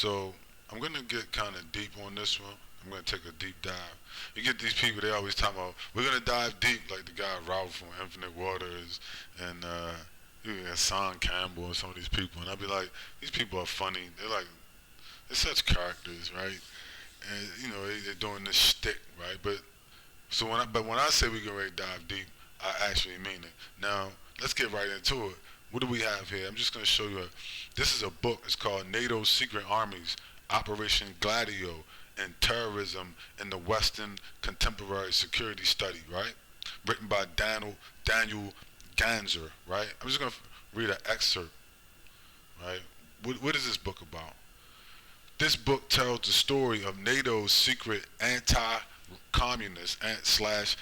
So I'm gonna get kind of deep on this one. I'm gonna take a deep dive. You get these people; they always talk about we're gonna dive deep, like the guy Ralph from Infinite Waters and Son Campbell and some of these people. And I'd be like, these people are funny. They're such characters, right? And they're doing this shtick, right? But when I say we get ready to dive deep, I actually mean it. Now let's get right into it. What do we have here? I'm just going to show you. This is a book. It's called NATO's Secret Armies, Operation Gladio, and Terrorism in the Western Contemporary Security Study, right? Written by Daniel Ganzer, right? I'm just going to read an excerpt, right? What is this book about? This book tells the story of NATO's secret anti-communist slash,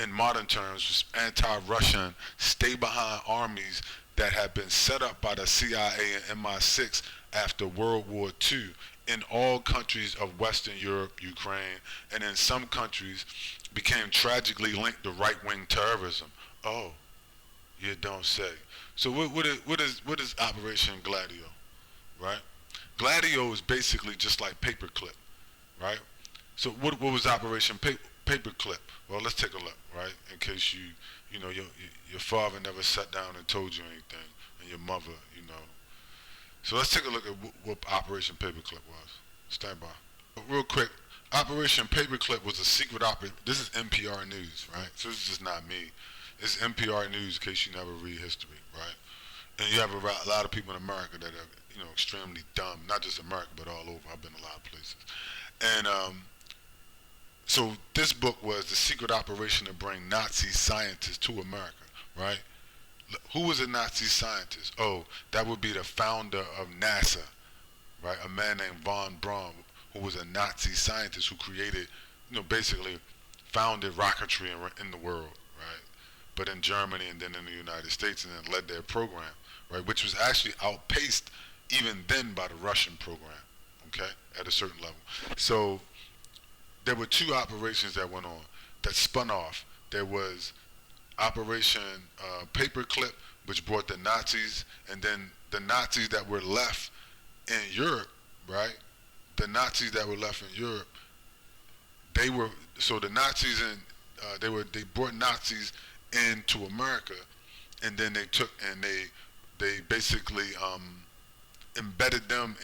in modern terms, anti-Russian stay-behind armies that had been set up by the CIA and MI6 after World War II in all countries of Western Europe, Ukraine, and in some countries became tragically linked to right-wing terrorism. Oh, you don't say. So what is Operation Gladio, right? Gladio is basically just like paperclip, right? So what was Operation Paperclip? Well, let's take a look, right? In case your father never sat down and told you anything, and your mother, So let's take a look at what Operation Paperclip was. Stand by. Real quick, Operation Paperclip was a secret operation. This is NPR News, right? So this is just not me. It's NPR News in case you never read history, right? And you have a lot of people in America that are, extremely dumb. Not just America, but all over. I've been a lot of places. And so this book was the secret operation to bring Nazi scientists to America, right? Who was a Nazi scientist? Oh, that would be the founder of NASA, right? A man named von Braun, who was a Nazi scientist who created, basically founded rocketry in the world, right? But in Germany and then in the United States, and then led their program, right? Which was actually outpaced even then by the Russian program, okay, at a certain level. So there were two operations that went on that spun off. There was Operation Paperclip, which brought the Nazis, and then the Nazis that were left in Europe, right? The Nazis that were left in Europe, the Nazis they brought Nazis into America, and then they basically embedded them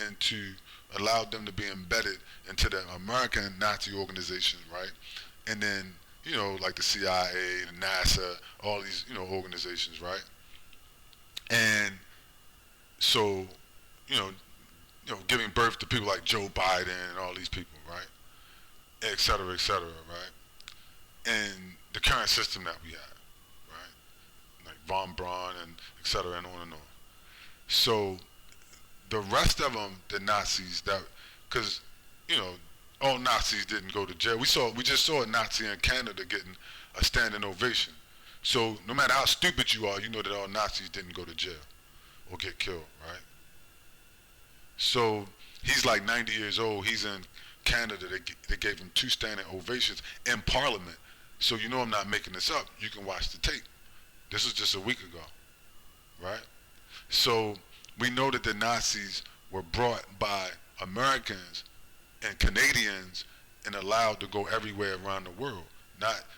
allowed them to be embedded into the American Nazi organization, right? And then, like the CIA, the NASA, all these, organizations, right? And so, giving birth to people like Joe Biden and all these people, right? Et cetera, right? And the current system that we have, right? Like von Braun and et cetera, and on and on. So the rest of them, the Nazis, because all Nazis didn't go to jail. We just saw a Nazi in Canada getting a standing ovation. So no matter how stupid you are, you know that all Nazis didn't go to jail or get killed, right? So he's like 90 years old. He's in Canada. They gave him 2 standing ovations in Parliament. So I'm not making this up. You can watch the tape. This was just a week ago, right? So we know that the Nazis were brought by Americans and Canadians and allowed to go everywhere around the world.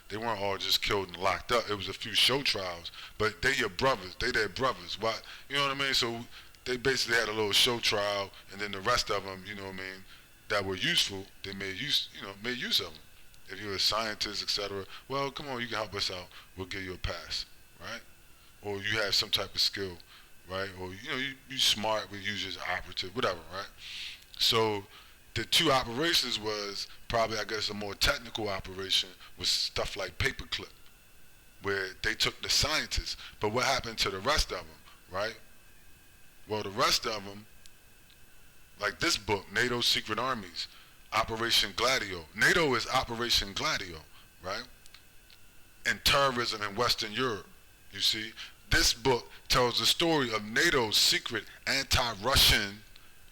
They weren't all just killed and locked up. It was a few show trials, but they your brothers. They their brothers. Why? You know what I mean? So they basically had a little show trial, and then the rest of them, that were useful, they made use of them. If you're a scientist, etc., well, come on, you can help us out. We'll give you a pass, right? Or you have some type of skill, right? Or you smart, we use you as an operative, whatever, right? So the 2 operations was probably, I guess, a more technical operation was stuff like Paperclip, where they took the scientists. But what happened to the rest of them, right? Well, the rest of them, like this book, NATO's Secret Armies, Operation Gladio. NATO is Operation Gladio, right? And terrorism in Western Europe, you see. This book tells the story of NATO's secret anti-Russian.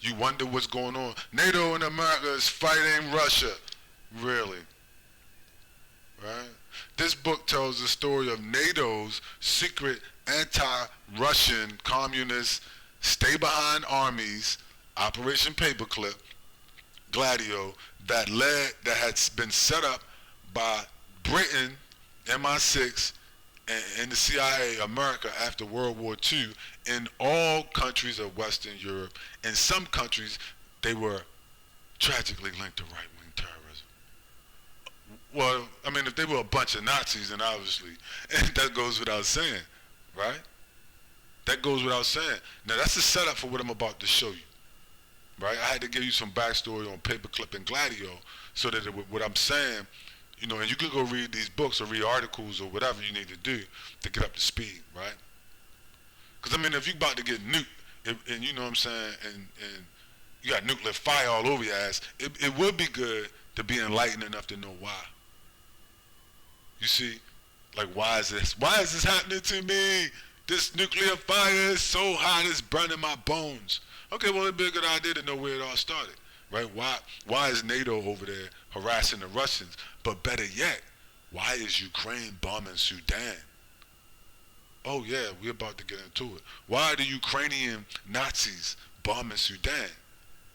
You wonder what's going on. NATO and America is fighting Russia. Really? Right? This book tells the story of NATO's secret anti-Russian communist stay-behind armies Operation Paperclip, Gladio, that had been set up by Britain, MI6, and the CIA, America, after World War II, in all countries of Western Europe. In some countries, they were tragically linked to right-wing terrorism. Well, I mean, if they were a bunch of Nazis, then obviously, that goes without saying, right? That goes without saying. Now, that's the setup for what I'm about to show you, right? I had to give you some backstory on Paperclip and Gladio so that what I'm saying, you know, and you could go read these books or read articles or whatever you need to do to get up to speed, right? Because, I mean, if you're about to get nuked, and you know what I'm saying, and you got nuclear fire all over your ass, it would be good to be enlightened enough to know why. You see? Like, why is this happening to me? This nuclear fire is so hot it's burning my bones. Okay, well, it'd be a good idea to know where it all started, right? Why is NATO over there harassing the Russians? But better yet, why is Ukraine bombing Sudan? Oh yeah, we're about to get into it. Why are the Ukrainian Nazis bombing Sudan?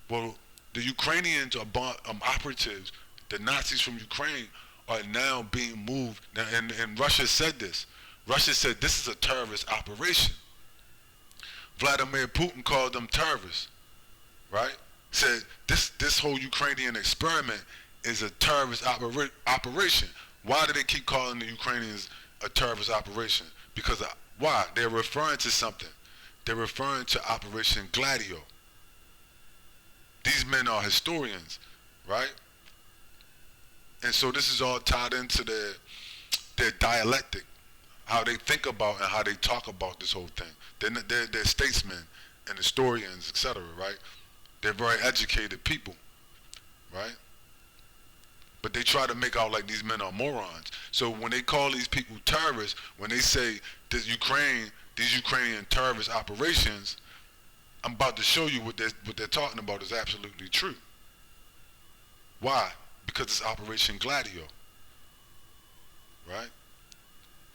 Well, the Ukrainians are operatives. The Nazis from Ukraine are now being moved. Now, and Russia said this. Russia said this is a terrorist operation. Vladimir Putin called them terrorists, right? Said this whole Ukrainian experiment is a terrorist operation. Why do they keep calling the Ukrainians a terrorist operation? Because why? They're referring to something. They're referring to Operation Gladio. These men are historians, right? And so this is all tied into their dialectic, how they think about and how they talk about this whole thing. They're statesmen and historians, etc., right? They're very educated people, right? But they try to make out like these men are morons. So when they call these people terrorists, when they say these Ukrainian terrorist operations, I'm about to show you what they're talking about is absolutely true. Why? Because it's Operation Gladio, right?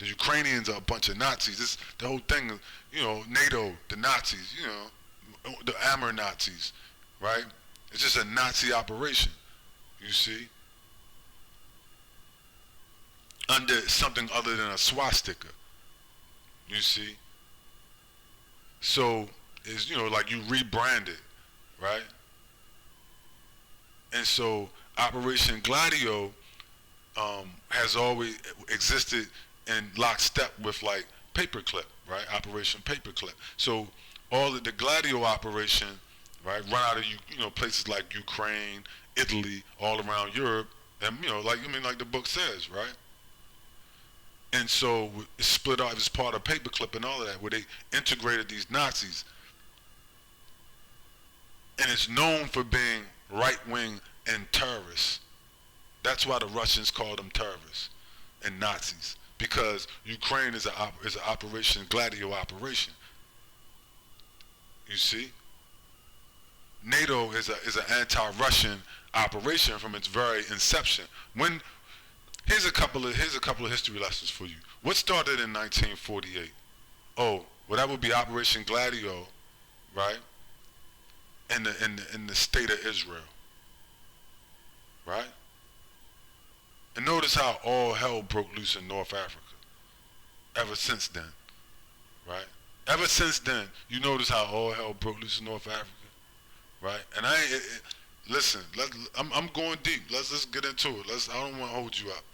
The Ukrainians are a bunch of Nazis. The whole thing, you know, NATO, the Nazis, you know, the Amur Nazis, right? It's just a Nazi operation, you see? Under something other than a swastika, you see? So, it's, you know, like you rebrand it, right? And so, Operation Gladio has always existed in lockstep with like Paperclip, right? Operation Paperclip. So all of the Gladio operation, right, run out of you know places like Ukraine, Italy, all around Europe, and you know like the book says, right? And so it's split off as part of Paperclip and all of that, where they integrated these Nazis, and it's known for being right-wing and terrorists. That's why the Russians call them terrorists and Nazis, because Ukraine is an Operation Gladio operation. You see, NATO is an anti-Russian operation from its very inception. Here's a couple of history lessons for you. What started in 1948? Oh, well, that would be Operation Gladio, right? In the state of Israel, right? And notice how all hell broke loose in North Africa. Ever since then, right? Ever since then, you notice how all hell broke loose in North Africa, right? And listen. I'm going deep. Let's just get into it. I don't want to hold you up,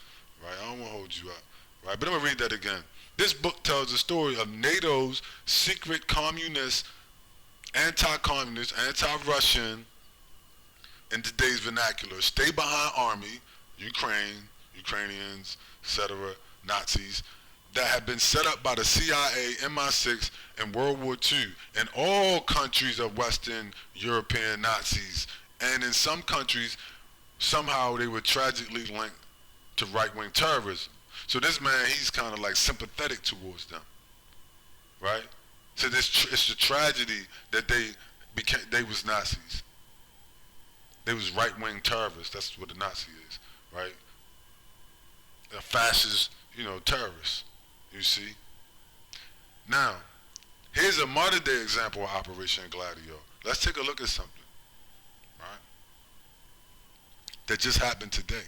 right? I don't want to hold you up, right? But I'm gonna read that again. This book tells the story of NATO's secret communist, anti-communist, anti-Russian, in today's vernacular, stay-behind army, Ukrainians, etc., Nazis, that have been set up by the CIA, MI6, in World War II, in all countries of Western European Nazis. And in some countries, somehow they were tragically linked to right-wing terrorism. So this man, he's kind of like sympathetic towards them, right? So it's a tragedy that they was Nazis. They was right-wing terrorists. That's what a Nazi is, right? A fascist, terrorist, you see? Now, here's a modern-day example of Operation Gladio. Let's take a look at something. right? That just happened today.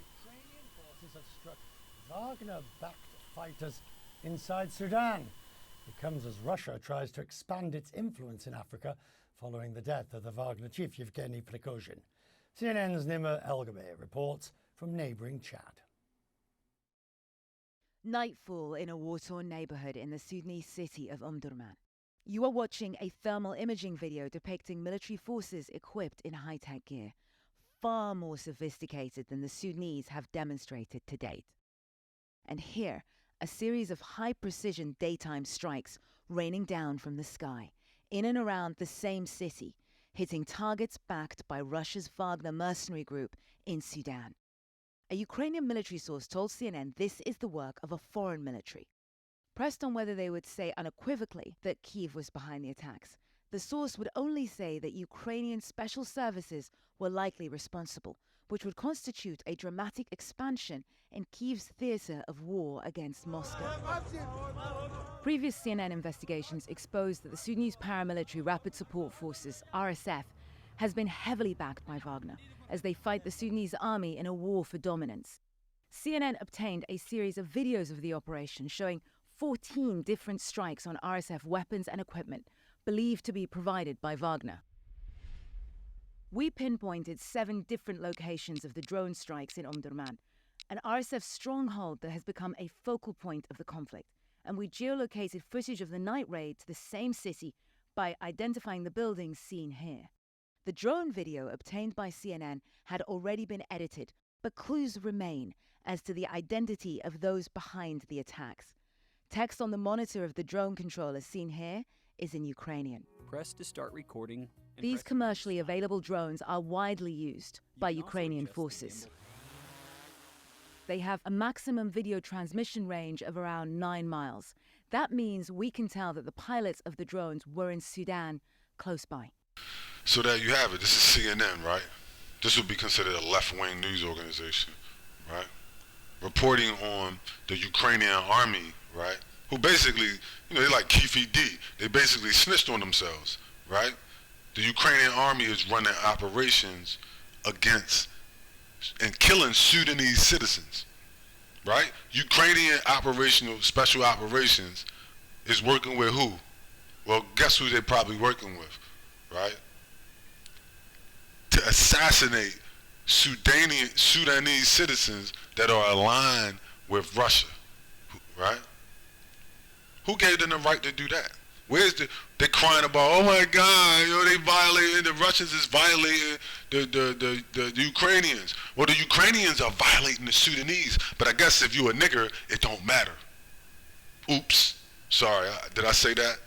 Ukrainian forces have struck Wagner-backed fighters inside Sudan. It comes as Russia tries to expand its influence in Africa following the death of the Wagner chief Yevgeny Prigozhin. CNN's Nima Elgabay reports from neighbouring Chad. Nightfall in a war-torn neighborhood in the Sudanese city of Omdurman. You are watching a thermal imaging video depicting military forces equipped in high-tech gear, far more sophisticated than the Sudanese have demonstrated to date. And here, a series of high-precision daytime strikes raining down from the sky, in and around the same city, hitting targets backed by Russia's Wagner mercenary group in Sudan. A Ukrainian military source told CNN this is the work of a foreign military. Pressed on whether they would say unequivocally that Kyiv was behind the attacks, the source would only say that Ukrainian special services were likely responsible, which would constitute a dramatic expansion in Kyiv's theatre of war against Moscow. Previous CNN investigations exposed that the Sudanese paramilitary Rapid Support Forces, RSF, has been heavily backed by Wagner as they fight the Sudanese army in a war for dominance. CNN obtained a series of videos of the operation showing 14 different strikes on RSF weapons and equipment believed to be provided by Wagner. We pinpointed 7 different locations of the drone strikes in Omdurman, an RSF stronghold that has become a focal point of the conflict, and we geolocated footage of the night raid to the same city by identifying the buildings seen here. The drone video obtained by CNN had already been edited, but clues remain as to the identity of those behind the attacks. Text on the monitor of the drone controller seen here is in Ukrainian. Press to start recording. These commercially available drones are widely used by Ukrainian forces. They have a maximum video transmission range of around 9 miles. That means we can tell that the pilots of the drones were in Sudan, close by. So there you have it. This is CNN, right? This would be considered a left-wing news organization, right? Reporting on the Ukrainian army, right? Who basically, they're like Keefe D. They basically snitched on themselves, right? The Ukrainian army is running operations against and killing Sudanese citizens, right? Ukrainian special operations is working with who? Well, guess who they're probably working with, right? To assassinate Sudanese citizens that are aligned with Russia, right? Who gave them the right to do that? They're crying about, oh my God, they violated, the Russians is violating the Ukrainians. Well, the Ukrainians are violating the Sudanese, but I guess if you a nigger, it don't matter. Oops, sorry, did I say that?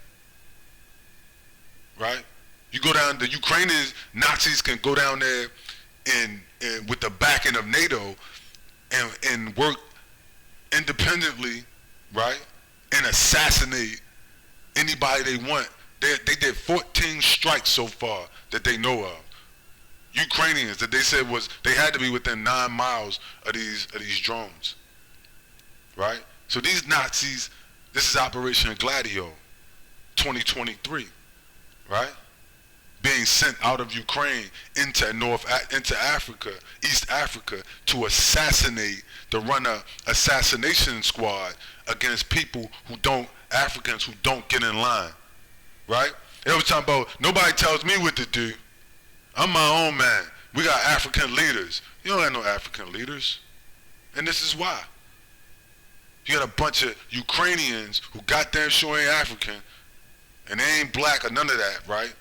Right? You go down, the Ukrainians, Nazis can go down there and with the backing of NATO and work independently, right? And assassinate anybody they want. They did 14 strikes so far that they know of. Ukrainians that they said they had to be within 9 miles of these drones, right? So these Nazis, this is Operation Gladio, 2023, right? Being sent out of Ukraine into Africa, East Africa, to assassinate, to run a assassination squad against people Africans who don't get in line, right? They was talking about, nobody tells me what to do. I'm my own man. We got African leaders. You don't have no African leaders. And this is why. You got a bunch of Ukrainians who got there showing African, and they ain't black or none of that, right?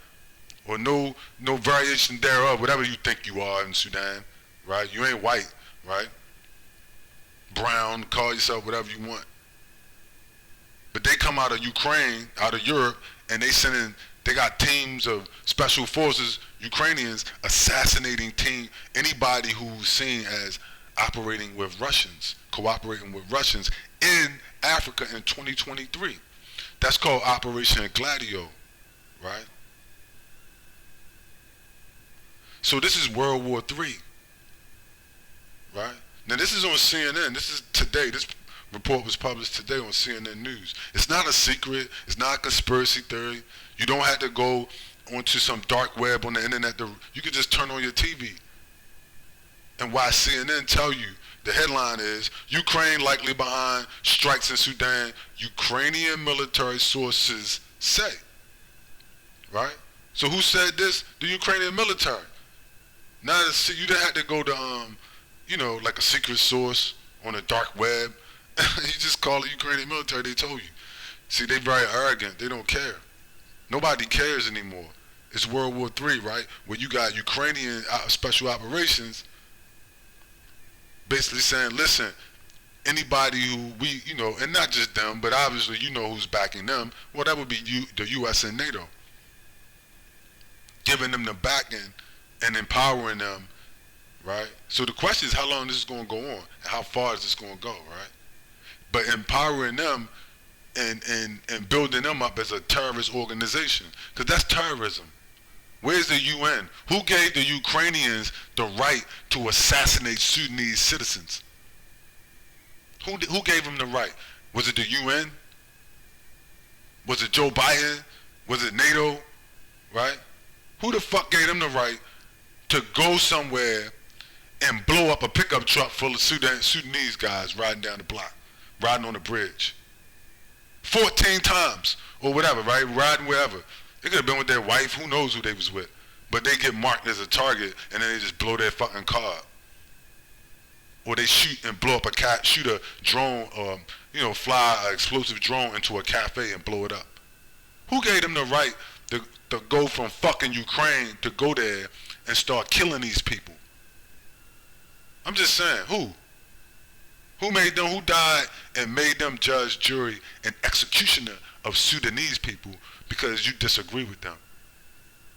Or no variation thereof, whatever you think you are in Sudan, right? You ain't white, right? Brown, call yourself whatever you want. But they come out of Ukraine, out of Europe, and they got teams of special forces, Ukrainians, assassinating anybody who's seen as operating with Russians, cooperating with Russians in Africa in 2023. That's called Operation Gladio, right? So this is World War III, right? Now this is on CNN. This is today. This Report was published today on CNN News. It's not a secret. It's not a conspiracy theory. You don't have to go onto some dark web on the internet. You can just turn on your TV and watch CNN tell you. The headline is, Ukraine likely behind strikes in Sudan, Ukrainian military sources say. Right? So who said this? The Ukrainian military. Now, you didn't have to go to, like a secret source on the dark web. You just call the Ukrainian military, they told you. See, they very arrogant. They don't care. Nobody cares anymore. It's World War III, right? Where you got Ukrainian special operations basically saying, listen, anybody who we, and not just them, but obviously you know who's backing them, well, that would be the U.S. and NATO. Giving them the backing and empowering them, right? So the question is how long this is going to go on and how far is this going to go, right? But empowering them and building them up as a terrorist organization, because that's terrorism. Where's the UN? Who gave the Ukrainians the right to assassinate Sudanese citizens? Who gave them the right? Was it the UN? Was it Joe Biden? Was it NATO? Right? Who the fuck gave them the right to go somewhere and blow up a pickup truck full of Sudanese guys riding down the block, riding on the bridge? 14 times or whatever, right? Riding wherever. They could have been with their wife, who knows who they was with. But they get marked as a target and then they just blow their fucking car up. Or they shoot and blow up shoot a drone, fly an explosive drone into a cafe and blow it up. Who gave them the right to go from fucking Ukraine to go there and start killing these people? I'm just saying, who? Who made them, who died and made them judge, jury, and executioner of Sudanese people because you disagree with them?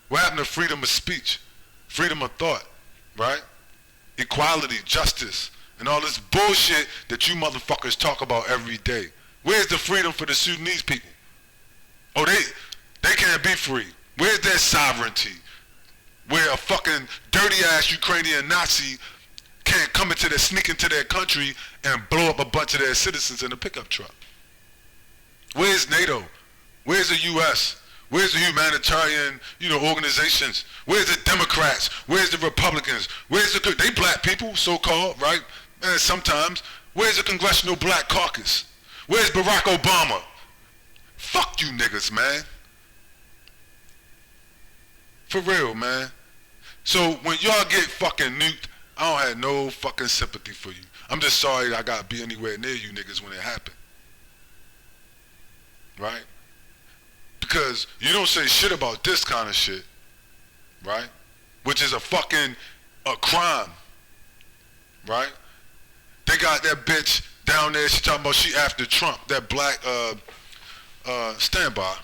What happened to freedom of speech, freedom of thought, right? Equality, justice, and all this bullshit that you motherfuckers talk about every day. Where's the freedom for the Sudanese people? Oh, they can't be free. Where's their sovereignty? Where a fucking dirty-ass Ukrainian Nazi can't sneak into their country and blow up a bunch of their citizens in a pickup truck? Where's NATO? Where's the U.S.? Where's the humanitarian, organizations? Where's the Democrats? Where's the Republicans? They black people, so-called, right? Sometimes. Where's the Congressional Black Caucus? Where's Barack Obama? Fuck you niggas, man. For real, man. So when y'all get fucking nuked, I don't have no fucking sympathy for you. I'm just sorry I gotta be anywhere near you niggas when it happened. Right? Because you don't say shit about this kind of shit. Right? Which is a crime. Right? They got that bitch down there, she talking about she after Trump, that black, stand by.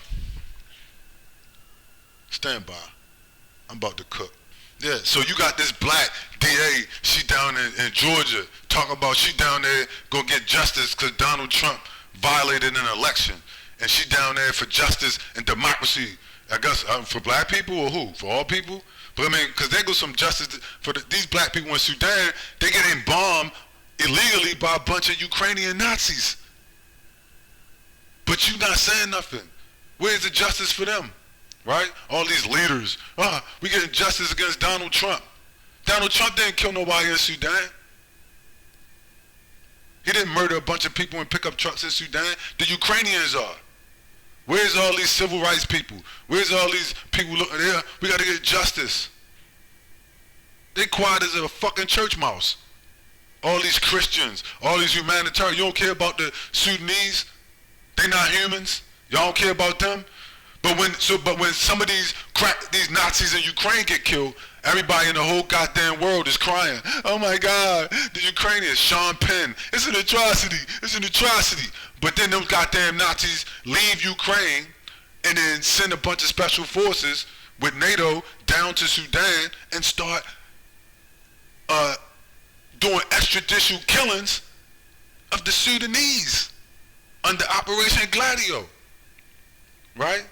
Stand by. I'm about to cook. Yeah, so you got this black DA, she down in Georgia, talking about she down there gonna get justice because Donald Trump violated an election. And she down there for justice and democracy, I guess, for black people or who? For all people? But I mean, because there goes some justice for these black people in Sudan, they getting bombed illegally by a bunch of Ukrainian Nazis. But you not saying nothing. Where's the justice for them? Right? All these leaders. We getting justice against Donald Trump. Donald Trump didn't kill nobody in Sudan. He didn't murder a bunch of people in pickup trucks in Sudan. The Ukrainians are. Where's all these civil rights people? Where's all these people looking there? We gotta get justice. They quiet as a fucking church mouse. All these Christians, all these humanitarians. You don't care about the Sudanese? They not humans? Y'all don't care about them? But when some of these Nazis in Ukraine get killed, everybody in the whole goddamn world is crying. Oh my God, the Ukrainians, Sean Penn, it's an atrocity, it's an atrocity. But then those goddamn Nazis leave Ukraine and then send a bunch of special forces with NATO down to Sudan and start doing extrajudicial killings of the Sudanese under Operation Gladio. Right?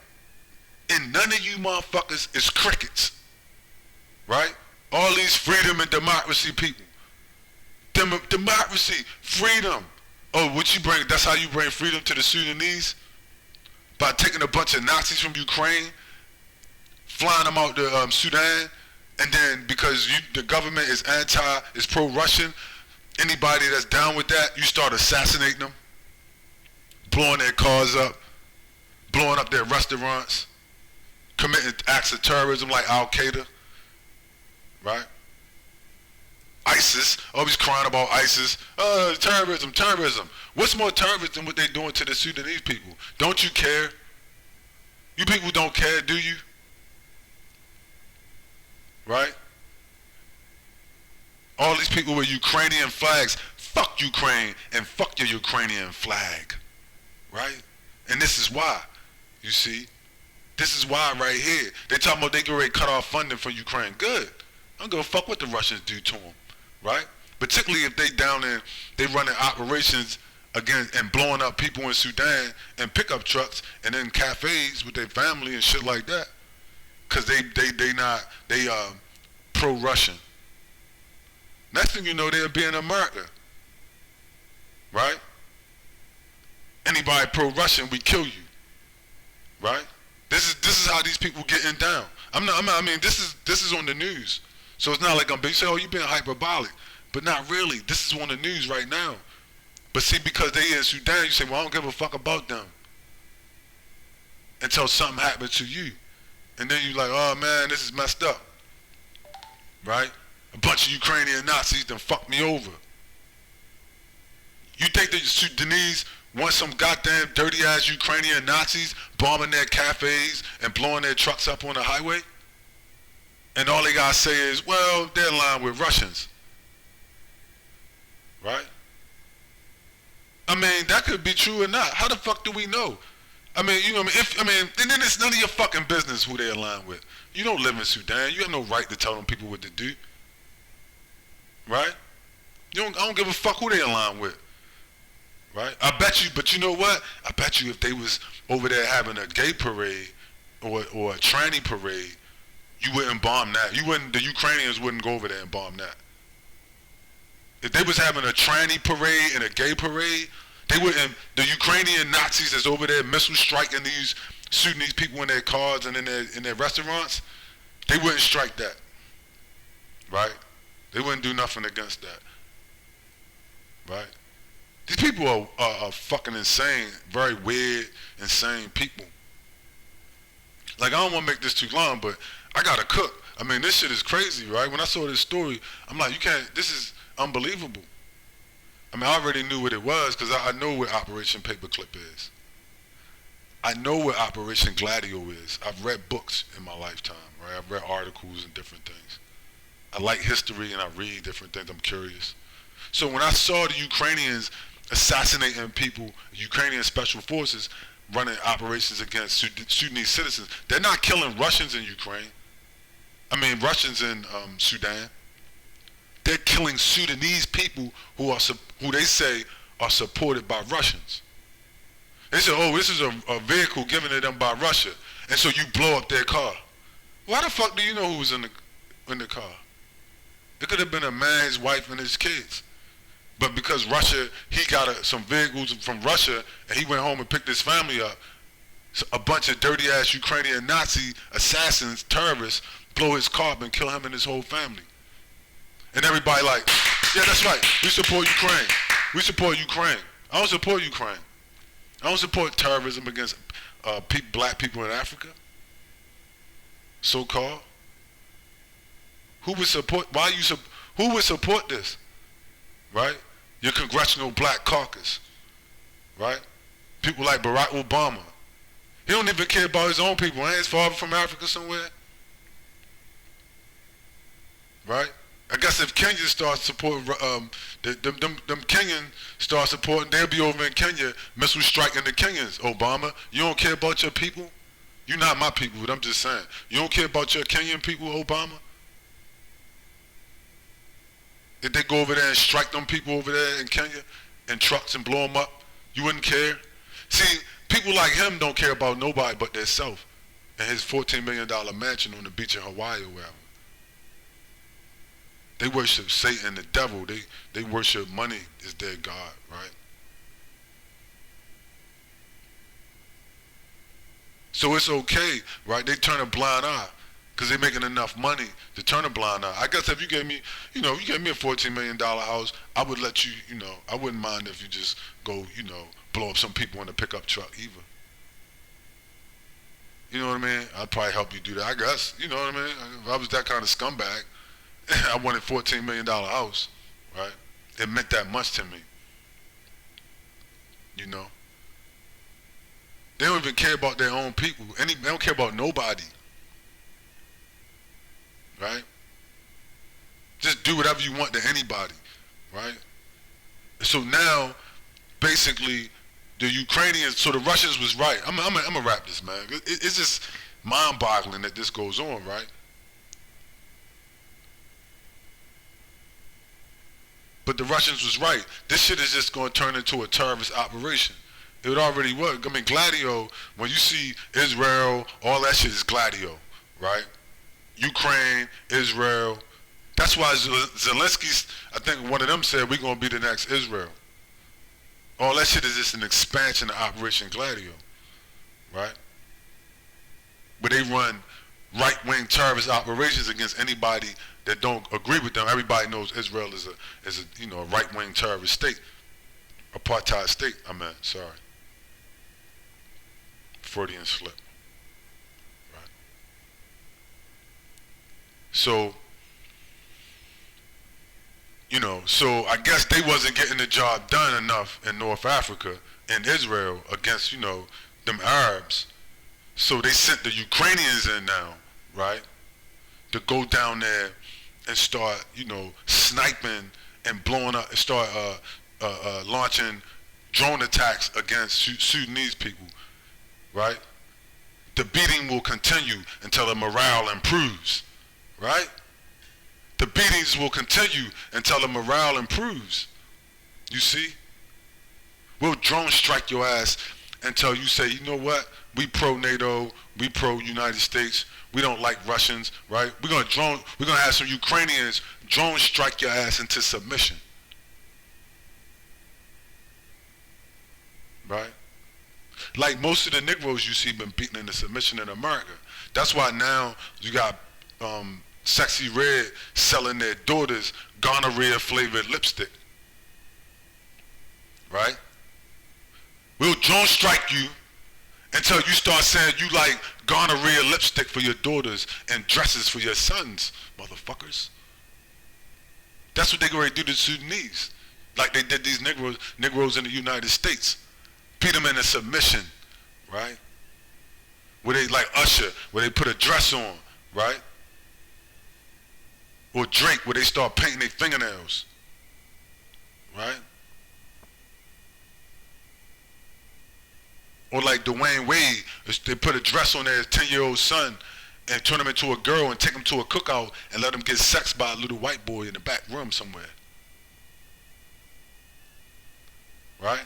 And none of you motherfuckers is crickets. Right? All these freedom and democracy people. Democracy, freedom. Oh, what you bring? That's how you bring freedom to the Sudanese? By taking a bunch of Nazis from Ukraine, flying them out to Sudan, and then because the government is is pro-Russian, anybody that's down with that, you start assassinating them, blowing their cars up, blowing up their restaurants, committing acts of terrorism like Al-Qaeda, right? ISIS, always crying about ISIS. Terrorism, terrorism. What's more terrorist than what they're doing to the Sudanese people? Don't you care? You people don't care, do you? Right? All these people with Ukrainian flags, fuck Ukraine and fuck your Ukrainian flag. Right? And this is why, you see? This is why right here. They talking about they get ready to cut off funding for Ukraine. Good. I don't give a fuck what the Russians do to them. Right? Particularly if they down there, they running operations against and blowing up people in Sudan and pickup trucks and in cafes with their family and shit like that. Cause they pro-Russian. Next thing you know, they'll be in America. Right? Anybody pro-Russian, we kill you. Right? This is how these people getting down. I mean, this is on the news. So it's not like I'm being say, oh, you've been hyperbolic. But not really. This is on the news right now. But see, because they in Sudan, you say, well, I don't give a fuck about them. Until something happens to you. And then you like, oh man, this is messed up. Right? A bunch of Ukrainian Nazis done fucked me over. You think that the Sudanese want some goddamn dirty ass Ukrainian Nazis bombing their cafes and blowing their trucks up on the highway? And all they gotta say is, well, they're in line with Russians. Right? I mean, that could be true or not. How the fuck do we know? I mean, you know what I mean? And then it's none of your fucking business who they align with. You don't live in Sudan. You have no right to tell them people what to do. Right? I don't give a fuck who they align with. Right? I bet you, but you know what? I bet you if they was over there having a gay parade or a tranny parade, you wouldn't bomb that. The Ukrainians wouldn't go over there and bomb that. If they was having a tranny parade and a gay parade, they wouldn't, the Ukrainian Nazis that's over there missile striking these Sudanese people in their cars and in their restaurants, they wouldn't strike that. Right? They wouldn't do nothing against that. Right? These people are fucking insane, very weird, insane people. Like, I don't want to make this too long, but I gotta cook. I mean, this shit is crazy, right? When I saw this story, I'm like, you can't, this is unbelievable. I mean, I already knew what it was because I know what Operation Paperclip is. I know what Operation Gladio is. I've read books in my lifetime, right? I've read articles and different things. I like history and I read different things. I'm curious. So when I saw the Ukrainians assassinating people, Ukrainian special forces running operations against Sudanese citizens, they're not killing Russians in Ukraine. I mean, Russians in Sudan. They're killing Sudanese people who they say are supported by Russians. They say, oh, this is a vehicle given to them by Russia, and so you blow up their car. Why the fuck do you know who was in the car? It could have been a man, his wife, and his kids. But because Russia, he got some vehicles from Russia, and he went home and picked his family up, so a bunch of dirty-ass Ukrainian Nazi assassins, terrorists, blow his car up and kill him and his whole family. And everybody like, yeah, that's right. We support Ukraine. We support Ukraine. I don't support Ukraine. I don't support terrorism against black people in Africa. So-called. Who would support? Who would support this? Right? Your Congressional Black Caucus. Right? People like Barack Obama. He don't even care about his own people. Ain't his father from Africa somewhere? Right? I guess if Kenya starts supporting, them Kenyan start supporting, they'll be over in Kenya missile striking the Kenyans. Obama, you don't care about your people? You're not my people, but I'm just saying. You don't care about your Kenyan people, Obama? If they go over there and strike them people over there in Kenya in trucks and blow them up, you wouldn't care? See, people like him don't care about nobody but themselves and his $14 million mansion on the beach in Hawaii or wherever. They worship Satan, the devil. They worship money as their God, right? So it's okay, right? They turn a blind eye because they're making enough money to turn a blind eye. I guess if you gave me, you gave me a $14 million house, I would let you, I wouldn't mind if you just go, blow up some people in a pickup truck either. You know what I mean? I'd probably help you do that, I guess. You know what I mean? If I was that kind of scumbag, I wanted $14 million house, right? It meant that much to me. They don't even care about their own people. They don't care about nobody. Right? Just do whatever you want to anybody. Right? So now, basically, the Ukrainians, so the Russians was right. I'm gonna wrap this, man. It's just mind-boggling that this goes on, right? But the Russians was right. This shit is just gonna turn into a terrorist operation. It already was. I mean, Gladio, when you see Israel, all that shit is Gladio, right? Ukraine, Israel. That's why Zelensky, I think one of them said, we're going to be the next Israel. All that shit is just an expansion of Operation Gladio, right? Where they run right-wing terrorist operations against anybody that don't agree with them. Everybody knows Israel is a right-wing terrorist state. Apartheid state, sorry. Freudian slip. Right. So, so I guess they wasn't getting the job done enough in North Africa and Israel against, them Arabs. So they sent the Ukrainians in now, right, to go down there and start, sniping and blowing up, start launching drone attacks against Sudanese people. Right? The beating will continue until the morale improves. Right? The beatings will continue until the morale improves. You see? We'll drone strike your ass until you say, you know what? We pro-NATO, we pro-United States, we don't like Russians, right? We're gonna have some Ukrainians drone strike your ass into submission. Right? Like most of the Negroes you see been beaten into submission in America. That's why now you got Sexy Red selling their daughters gonorrhea flavored lipstick. Right? We'll drone strike you until you start saying you like gonorrhea lipstick for your daughters and dresses for your sons, motherfuckers. That's what they going to do to the Sudanese. Like they did these Negroes in the United States. Beat them into submission, right? Where they, like Usher, where they put a dress on, right? Or Drake, where they start painting their fingernails, right? Or like Dwayne Wade, they put a dress on their 10-year-old son and turn him into a girl and take him to a cookout and let him get sexed by a little white boy in the back room somewhere. Right?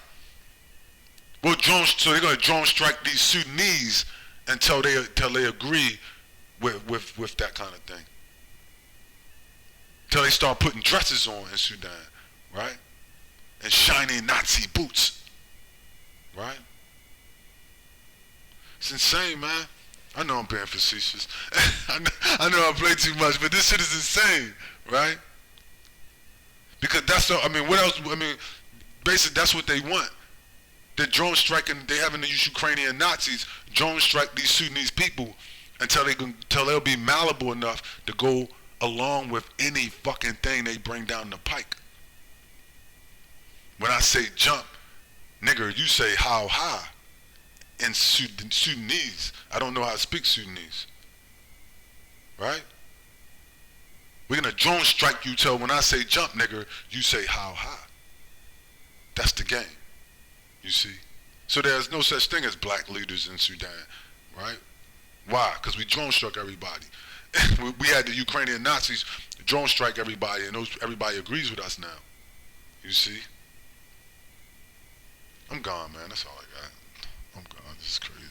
So they're going to drone strike these Sudanese until they agree with that kind of thing. Until they start putting dresses on in Sudan, right? And shiny Nazi boots, right? It's insane, man. I know I'm being facetious. I know I play too much, but this shit is insane, right? Because what else? Basically that's what they want. They're drone striking, they having to use Ukrainian Nazis, drone strike these Sudanese people until they'll be malleable enough to go along with any fucking thing they bring down the pike. When I say jump, nigga, you say how high in Sudanese. I don't know how to speak Sudanese. Right? We're gonna drone strike you till when I say jump, nigga, you say how high. That's the game. You see? So there's no such thing as black leaders in Sudan, right? Why? Because we drone struck everybody. We had the Ukrainian Nazis drone strike everybody, and everybody agrees with us now. You see? I'm gone, man. That's all I got. I'm gone. This is crazy.